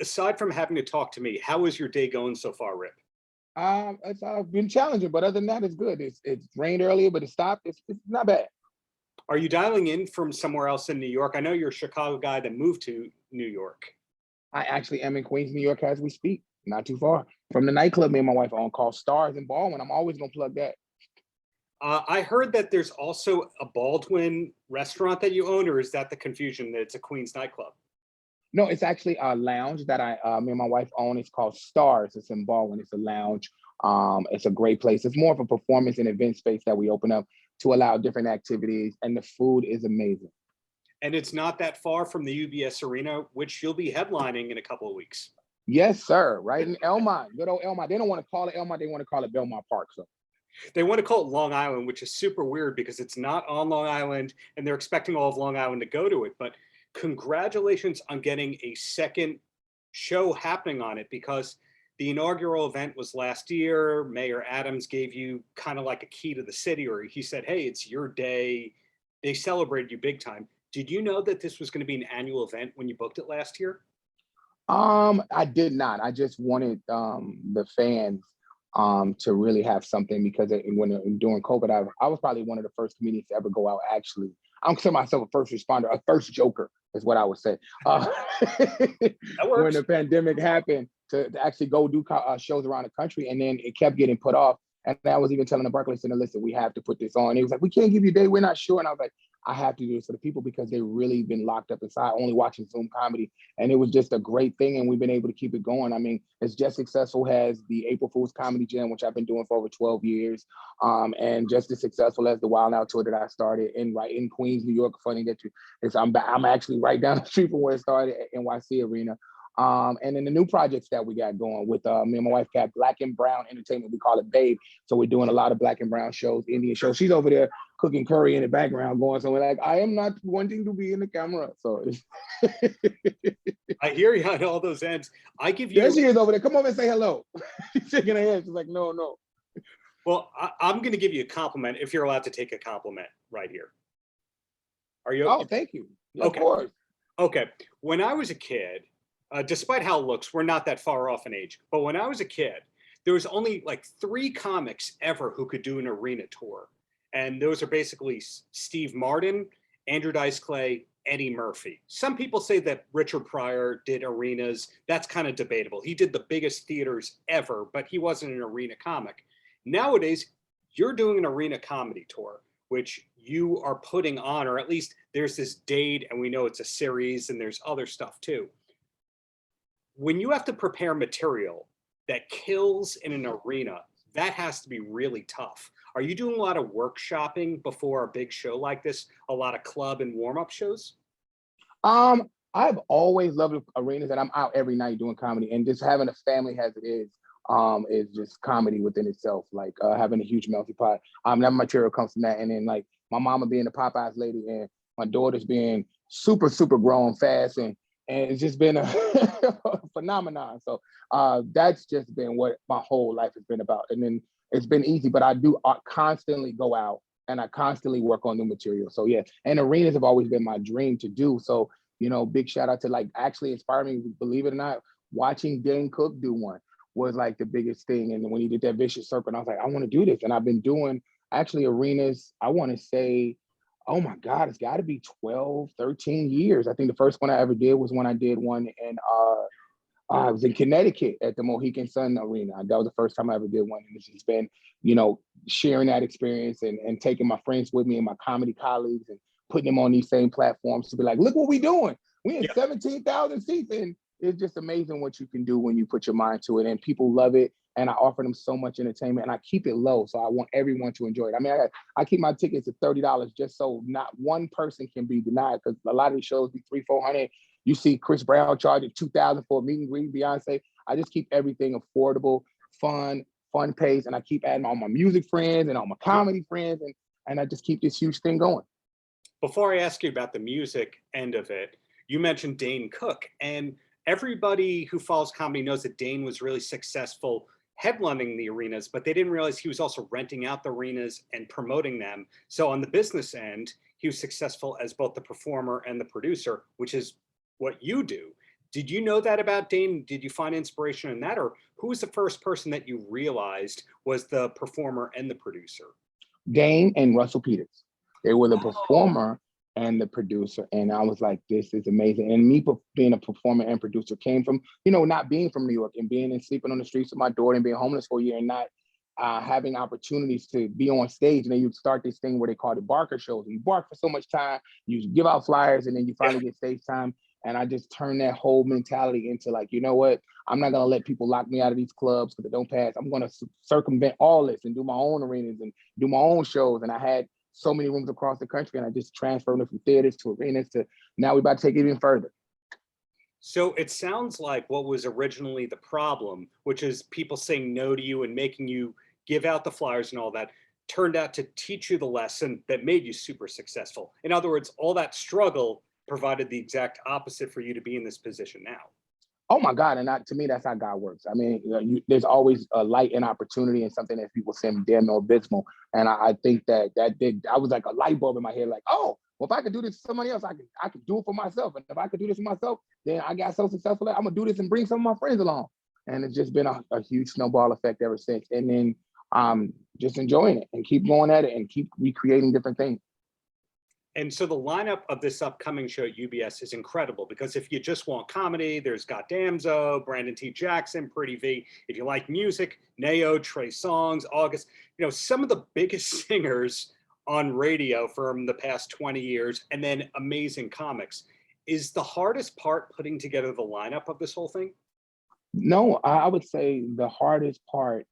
aside from having to talk to me, how is your day going so far, Rip? It's been challenging, but other than that, it's good. It's rained earlier, but it stopped. It's not bad. Are you dialing in from somewhere else in New York? I know you're a Chicago guy that moved to New York. I actually am in Queens, New York, as we speak. Not too far from the nightclub me and my wife own called Stars in Baldwin. I'm always gonna plug that. I heard that there's also a Baldwin restaurant that you own, or is that the confusion that it's a Queens nightclub? No, it's actually a lounge that me and my wife own. It's called Stars. It's in Baldwin. It's a lounge. It's a great place. It's more of a performance and event space that we open up to allow different activities, and the food is amazing. And it's not that far from the UBS Arena, which you'll be headlining in a couple of weeks. Yes, sir. Right in Elmont, good old Elmont. They don't want to call it Elmont. They want to call it Belmont Park. So they want to call it Long Island, which is super weird because it's not on Long Island, and they're expecting all of Long Island to go to it. But congratulations on getting a second show happening on it, because the inaugural event was last year. Mayor Adams gave you kind of like a key to the city, or he said, hey, it's your day. They celebrated you big time. Did you know that this was going to be an annual event when you booked it last year? I did not. I just wanted the fans to really have something, because during COVID, I was probably one of the first comedians to ever go out. Actually, I don't consider myself a first responder, a first joker is what I would say. When the pandemic happened, to actually go do shows around the country, and then it kept getting put off. And I was even telling the Barclays Center, listen, we have to put this on. And he was like, we can't give you a day, we're not sure. And I was like, I have to do this for the people, because they've really been locked up inside, only watching Zoom comedy. And it was just a great thing, and we've been able to keep it going. I mean, it's just successful as the April Fool's Comedy Jam, which I've been doing for over 12 years, and just as successful as the Wild Out Tour that I started in Queens, New York. Funny that I'm actually right down the street from where it started at NYC Arena. And then the new projects that we got going with me and my wife got Black and Brown Entertainment. We call it Babe. So we're doing a lot of Black and Brown shows, Indian shows. She's over there cooking curry in the background going somewhere like, I am not wanting to be in the camera. So I hear you on all those ends. I give you. There she is over there. Come over and say hello. She's shaking her head. She's like, no. Well, I'm going to give you a compliment if you're allowed to take a compliment right here. Are you? Oh, thank you. Okay. Of course. Okay. When I was a kid, despite how it looks, we're not that far off in age. But when I was a kid, there was only like 3 comics ever who could do an arena tour. And those are basically Steve Martin, Andrew Dice Clay, Eddie Murphy. Some people say that Richard Pryor did arenas. That's kind of debatable. He did the biggest theaters ever, but he wasn't an arena comic. Nowadays, you're doing an arena comedy tour, which you are putting on, or at least there's this date, and we know it's a series, and there's other stuff too. When you have to prepare material that kills in an arena, that has to be really tough. Are you doing a lot of workshopping before a big show like this? A lot of club and warm-up shows? I've always loved arenas, and I'm out every night doing comedy, and just having a family as it is just comedy within itself. Like having a huge melting pot. That material comes from that, and then like my mama being the Popeyes lady, and my daughters being super grown fast, and it's just been a phenomenon. So that's just been what my whole life has been about. And then it's been easy, but I do constantly go out and I constantly work on new material. So yeah, and arenas have always been my dream to do. So, big shout out to like actually inspired me, believe it or not, watching Dane Cook do one was like the biggest thing. And when he did that vicious circle, and I was like, I want to do this. And I've been doing actually arenas, I want to say, oh my God, it's got to be 12, 13 years. I think the first one I ever did was when I did one in, I was in Connecticut at the Mohegan Sun Arena. That was the first time I ever did one. And it's just been, sharing that experience and taking my friends with me and my comedy colleagues and putting them on these same platforms to be like, look what we're doing. We in 17,000 seats. And it's just amazing what you can do when you put your mind to it. And people love it. And I offer them so much entertainment, and I keep it low. So I want everyone to enjoy it. I mean, I keep my tickets at $30 just so not one person can be denied, because a lot of these shows be $300-$400. You see Chris Brown charging $2,000 for a meet and greet, Beyonce. I just keep everything affordable, fun pace, and I keep adding all my music friends and all my comedy friends, and I just keep this huge thing going. Before I ask you about the music end of it, you mentioned Dane Cook, and everybody who follows comedy knows that Dane was really successful headlining the arenas, but they didn't realize he was also renting out the arenas and promoting them. So on the business end, he was successful as both the performer and the producer, which is what you do. Did you know that about Dane? Did you find inspiration in that, or who was the first person that you realized was the performer and the producer? Dane and Russell Peters. They were the Oh, performer and the producer. And I was like, this is amazing. And me being a performer and producer came from, not being from New York and being and sleeping on the streets with my daughter and being homeless for a year and not having opportunities to be on stage. And then you start this thing where they call it Barker shows. And you bark for so much time, you give out flyers, and then you yeah. finally get stage time. And I just turned that whole mentality into like, you know what? I'm not gonna let people lock me out of these clubs because they don't pass. I'm gonna circumvent all this and do my own arenas and do my own shows. And I had so many rooms across the country, and I just transferred them from theaters to arenas to now we're about to take it even further. So it sounds like what was originally the problem, which is people saying no to you and making you give out the flyers and all that, turned out to teach you the lesson that made you super successful. In other words, all that struggle provided the exact opposite for you to be in this position now. Oh my God. And to me, that's how God works. I mean, there's always a light and opportunity and something that people seem damn abysmal. And I think I was like a light bulb in my head, like, oh, well, if I could do this for somebody else, I could do it for myself. And if I could do this for myself, then I got so successful that I'm gonna do this and bring some of my friends along. And it's just been a huge snowball effect ever since. And then just enjoying it and keep going at it and keep recreating different things. And so the lineup of this upcoming show at UBS is incredible because if you just want comedy, there's Goddamzo, Brandon T. Jackson, Pretty V. If you like music, Neo, Trey Songz, August, some of the biggest singers on radio from the past 20 years, and then amazing comics. Is the hardest part putting together the lineup of this whole thing? No, I would say the hardest part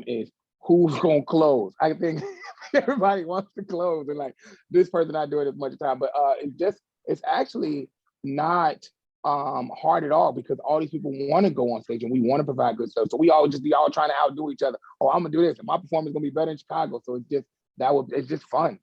is who's gonna close. I think everybody wants to close, and like this person not doing as much time, but it's actually not hard at all because all these people want to go on stage and we want to provide good stuff. So we all just be all trying to outdo each other. Oh, I'm gonna do this, and my performance is gonna be better in Chicago. So it's just fun.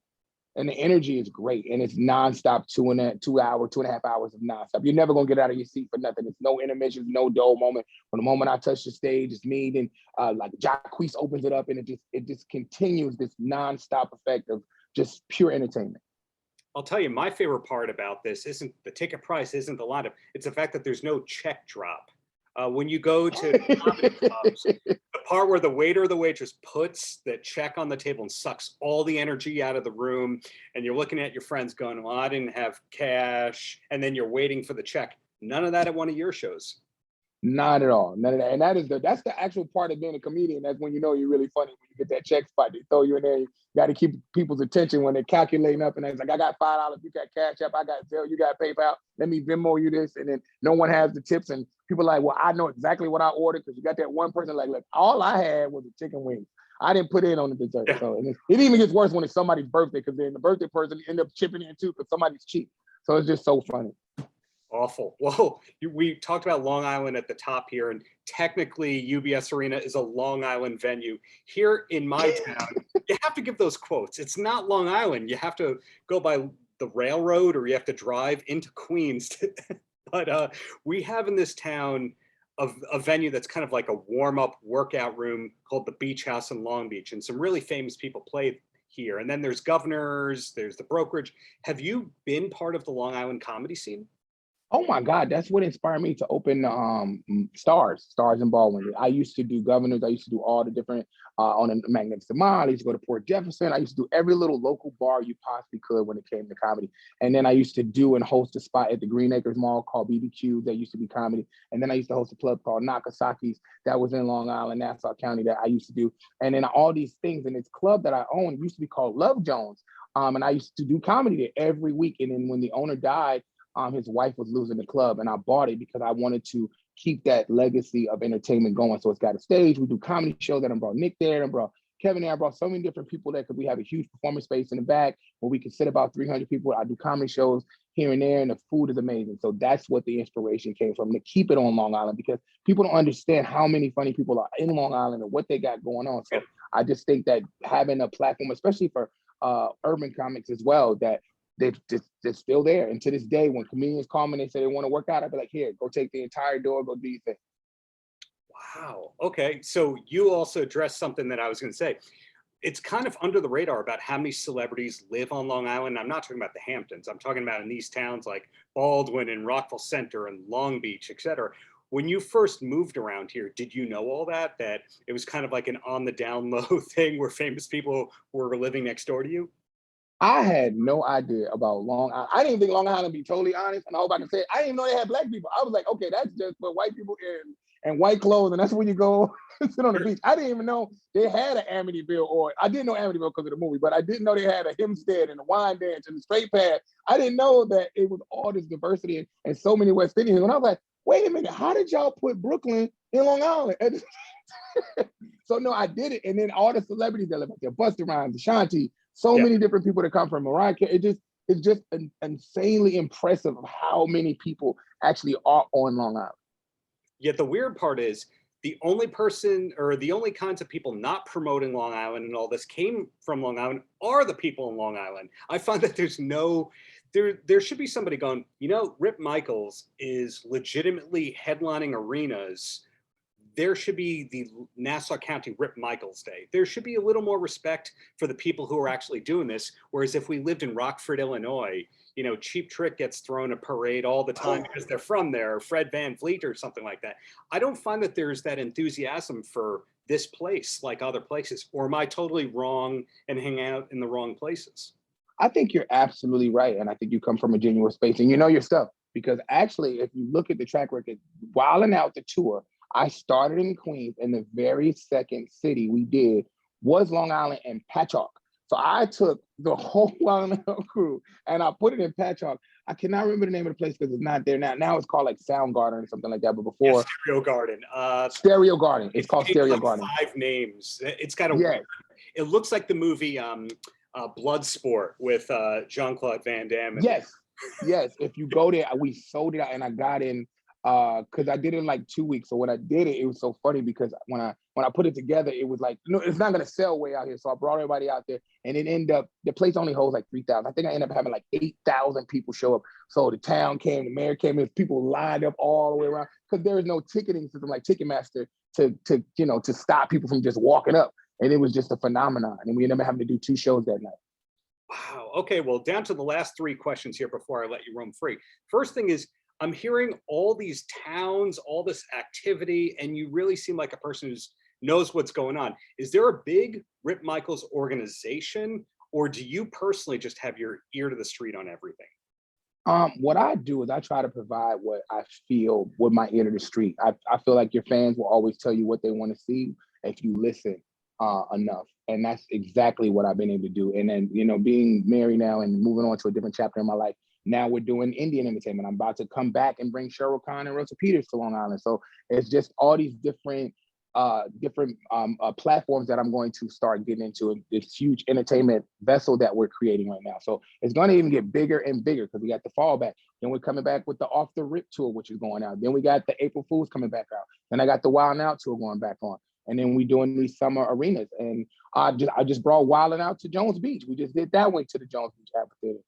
And the energy is great, and it's nonstop 2.5 hours of nonstop. You're never gonna get out of your seat for nothing. It's no intermissions, no dull moment. From the moment I touch the stage, it's me. Then like Jacquees opens it up, and it just continues this nonstop effect of just pure entertainment. I'll tell you, my favorite part about this isn't the ticket price, isn't the lineup. It's the fact that there's no check drop. When you go to comedy clubs, the part where the waiter or the waitress puts the check on the table and sucks all the energy out of the room, and you're looking at your friends going, well, I didn't have cash, and then you're waiting for the check. None of that at one of your shows. Not at all. None of that. And that's the actual part of being a comedian. That's when you know you're really funny, when you get that check spot. They throw you in there. You got to keep people's attention when they're calculating up. And it's like, I got $5, you got Cash App, I got Zelle, you got PayPal. Let me Venmo you this. And then no one has the tips. And people are like, well, I know exactly what I ordered because you got that one person like, look, all I had was a chicken wing. I didn't put in on the dessert. Yeah. So it even gets worse when it's somebody's birthday because then the birthday person end up chipping in too because somebody's cheap. So it's just so funny. Awful. Well, we talked about Long Island at the top here, and technically UBS Arena is a Long Island venue. Here in my town, you have to give those quotes. It's not Long Island. You have to go by the railroad or you have to drive into Queens. But we have in this town a venue that's kind of like a warm-up workout room called the Beach House in Long Beach, and some really famous people play here. And then there's Governors, there's the Brokerage. Have you been part of the Long Island comedy scene? Oh my God, that's what inspired me to open Stars in Baldwin. I used to do Governors. I used to do all the different on the Magnificent Mile. I used to go to Port Jefferson. I used to do every little local bar you possibly could when it came to comedy. And then I used to do and host a spot at the Green Acres Mall called BBQ that used to be comedy. And then I used to host a club called Nakasaki's that was in Long Island, Nassau County that I used to do. And then all these things. And this club that I owned used to be called Love Jones. And I used to do comedy there every week. And then when the owner died, his wife was losing the club, and I bought it because I wanted to keep that legacy of entertainment going. So it's got a stage. We do comedy shows that I brought Nick there, and brought Kevin there. I brought so many different people there because we have a huge performance space in the back where we can sit about 300 people. I do comedy shows here and there, and the food is amazing. So that's what the inspiration came from, to keep it on Long Island, because people don't understand how many funny people are in Long Island and what they got going on. So I just think that having a platform, especially for urban comics as well, that they're still there. And to this day, when comedians call me and they say they want to work out, I'd be like, here, go take the entire door, go do your thing. Wow. Okay. So you also addressed something that I was going to say. it's kind of under the radar about how many celebrities live on Long Island. I'm not talking about the Hamptons. I'm talking about in these towns like Baldwin and Rockville Center and Long Beach, et cetera. When you first moved around here, did you know all that? That it was kind of like an on the down low thing where famous people were living next door to you? I had no idea about Long Island. I didn't think Long Island, to be totally honest, and I hope I can say it, I didn't even know they had black people. I was like, okay, that's just for white people in white clothes, and that's when you go sit on the beach. I didn't even know they had an Amityville, or I didn't know Amityville because of the movie, but I didn't know they had a Hempstead and a wine dance and a straight path. I didn't know that it was all this diversity and so many West Indians. And I was like, wait a minute, how did y'all put Brooklyn in Long Island? So no, I did it, and then all the celebrities that live up there, Busta Rhymes, Ashanti, so many different people that come from Mariah Carey. It's just insanely impressive of how many people actually are on Long Island. Yet the weird part is the only person or the only kinds of people not promoting Long Island and all this came from Long Island are the people in Long Island. I find that there should be somebody going, Rip Micheals is legitimately headlining arenas. There should be the Nassau County Rip Micheals Day. There should be a little more respect for the people who are actually doing this. Whereas if we lived in Rockford, Illinois, Cheap Trick gets thrown a parade all the time because they're from there, or Fred Van Vliet or something like that. I don't find that there's that enthusiasm for this place like other places. Or am I totally wrong and hang out in the wrong places? I think you're absolutely right. And I think you come from a genuine space and you know your stuff. Because actually, if you look at the track record, Wildin' Out the tour, I started in Queens, and the very second city we did was Long Island and Patchogue. So I took the whole Wildin' Out crew and I put it in Patchogue. I cannot remember the name of the place because it's not there now. Now it's called like Sound Garden or something like that. But before, Stereo Garden. Stereo Garden. It's called Stereo like Garden. 5 names. It's got a. It looks like the movie Bloodsport with Jean-Claude Van Damme. Yes. If you go there, we sold it out, and I got in because I did it in like 2 weeks. So when I did it, it was so funny because when I put it together, it was like, it's not gonna sell way out here. So I brought everybody out there, and it ended up the place only holds like 3,000. I think I ended up having like 8,000 people show up. So the town came, the mayor came, and people lined up all the way around because there is no ticketing system like Ticketmaster to stop people from just walking up. And it was just a phenomenon. And we ended up having to do 2 shows that night. Wow. Okay. Well, down to the last 3 questions here before I let you roam free. First thing is, I'm hearing all these towns, all this activity, and you really seem like a person who knows what's going on. Is there a big Rip Micheals organization, or do you personally just have your ear to the street on everything? What I do is I try to provide what I feel with my ear to the street. I feel like your fans will always tell you what they want to see if you listen enough. And that's exactly what I've been able to do. And then, being married now and moving on to a different chapter in my life, now we're doing Indian entertainment. I'm about to come back and bring Cheryl Khan and Russell Peters to Long Island. So it's just all these different platforms that I'm going to start getting into this huge entertainment vessel that we're creating right now. So it's going to even get bigger and bigger because we got the fallback. Then we're coming back with the Off the Rip tour, which is going out. Then we got the April Fools coming back out. Then I got the Wild Out tour going back on. And then we doing these summer arenas. And I just brought Wildin' Out to Jones Beach. We just did that one to the Jones Beach Amphitheater.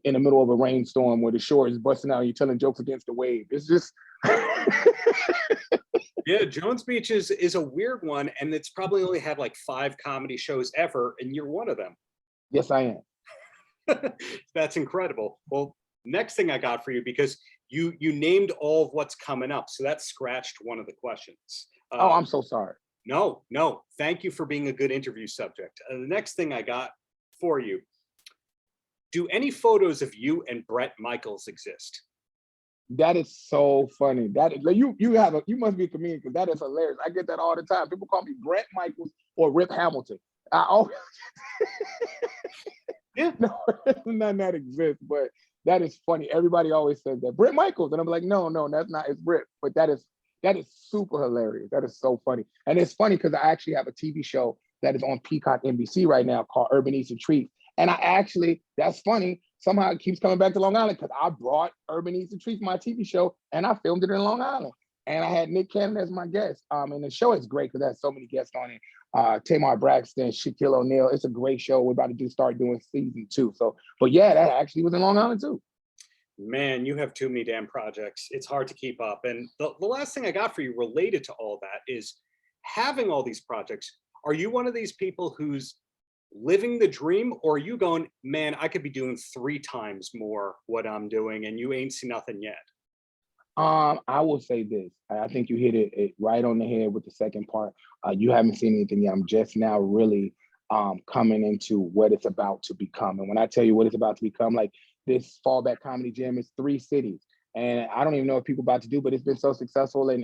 In the middle of a rainstorm where the shore is busting out and you're telling jokes against the wave. It's just Yeah, Jones Beach is a weird one, and it's probably only had like 5 comedy shows ever, and you're one of them. Yes, I am. That's incredible. Well, next thing I got for you, because you named all of what's coming up, so that scratched one of the questions. I'm so sorry. No. Thank you for being a good interview subject. The next thing I got for you. Do any photos of you and Bret Micheals exist? That is so funny. That is, you must be a comedian because that is hilarious. I get that all the time. People call me Bret Micheals or Rip Hamilton. I always No, none that exists, but that is funny. Everybody always says that. Bret Micheals. And I'm like, no, that's not, it's Rip. But that is super hilarious. That is so funny. And it's funny because I actually have a TV show that is on Peacock NBC right now called Urban Eats and Treats. And that's funny, somehow it keeps coming back to Long Island because I brought Urban Eats and Treats, my TV show, and I filmed it in Long Island. And I had Nick Cannon as my guest. And the show is great because there's so many guests on it. Tamar Braxton, Shaquille O'Neal. It's a great show. We're about to start doing season 2. So, but yeah, that actually was in Long Island too. Man, you have too many damn projects. It's hard to keep up. And the last thing I got for you related to all that is having all these projects. Are you one of these people who's living the dream, or are you going, man, I could be doing 3 times more what I'm doing and you ain't seen nothing yet? I will say this. I think you hit it right on the head with the second part. You haven't seen anything yet. I'm just now really coming into what it's about to become. And when I tell you what it's about to become, like this fallback comedy jam is 3 cities. And I don't even know what people about to do, but it's been so successful in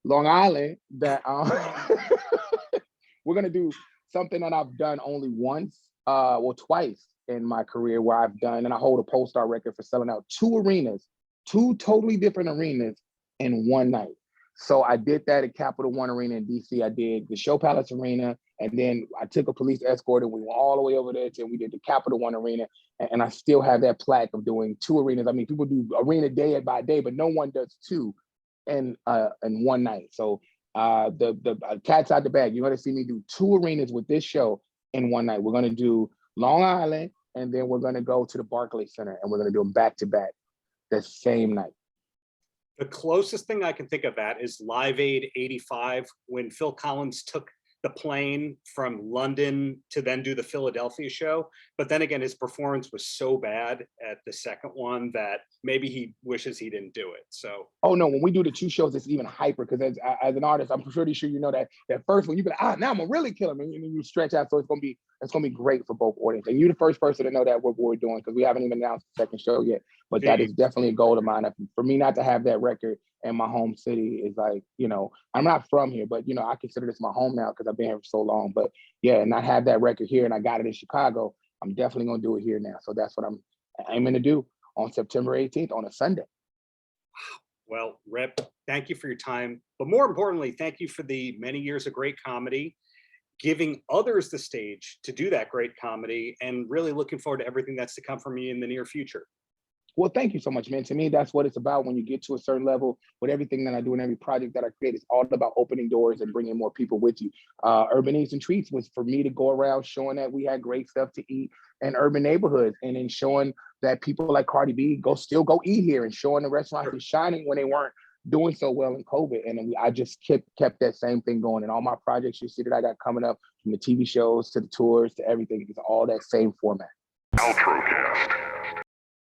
Long Island that we're gonna do something that I've done only once, well, twice in my career where I've done, and I hold a Polestar record for selling out 2 arenas, 2 totally different arenas in one night. So I did that at Capital One Arena in DC. I did the Show Palace Arena, and then I took a police escort and we went all the way over there and we did the Capital One Arena. And I still have that plaque of doing 2 arenas. I mean, people do arena day by day, but no one does 2 in one night. So the cat's out the bag. You're gonna see me do 2 arenas with this show in one night. We're gonna do Long Island, and then we're gonna go to the Barclays Center, and we're gonna do them back to back the same night. The closest thing I can think of that is Live Aid 85, when Phil Collins took the plane from London to then do the Philadelphia show. But then again, his performance was so bad at the second one that maybe he wishes he didn't do it. So, oh no, when we do the 2 shows, it's even hyper because as an artist, I'm pretty sure you know that first one you be like, now I'm gonna really kill him, and you stretch out. So it's gonna be great for both audience. And you're the first person to know that what we're doing because we haven't even announced the second show yet. But that is definitely a goal of mine. For me not to have that record in my home city is like, I'm not from here, but I consider this my home now because I've been here for so long. But yeah, and I have that record here and I got it in Chicago. I'm definitely gonna do it here now. So that's what I'm aiming to do on September 18th on a Sunday. Well, Rip, thank you for your time. But more importantly, thank you for the many years of great comedy, giving others the stage to do that great comedy, and really looking forward to everything that's to come from you in the near future. Well, thank you so much, man. To me, that's what it's about. When you get to a certain level, with everything that I do and every project that I create, it's all about opening doors and bringing more people with you. Urban Eats and Treats was for me to go around showing that we had great stuff to eat in urban neighborhoods, and then showing that people like Cardi B still go eat here, and showing the restaurants is shining when they weren't doing so well in COVID. And then I just kept that same thing going. And all my projects you see that I got coming up, from the TV shows to the tours to everything, it's all that same format. Paltrocast.